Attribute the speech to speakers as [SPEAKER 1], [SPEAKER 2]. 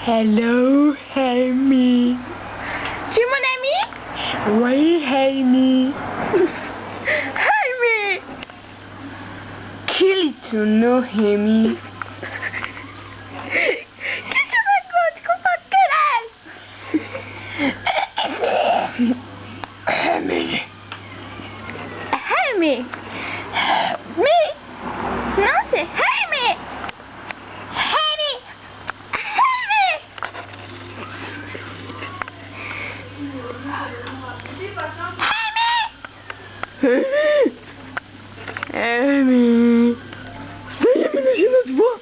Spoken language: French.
[SPEAKER 1] Hello, Amy.
[SPEAKER 2] C'est mon ami?
[SPEAKER 1] Oui, Amy.
[SPEAKER 2] Amy!
[SPEAKER 1] Qu'il te know, Amy.
[SPEAKER 2] Qu'est-ce que tu racontes? Qu'on s'engueule?
[SPEAKER 1] Amy.
[SPEAKER 2] Amy! Mais! Non, c'est Amy! Amy! Amy!
[SPEAKER 1] Amy. Amy. Ça y est, maintenant j'ai notre voix.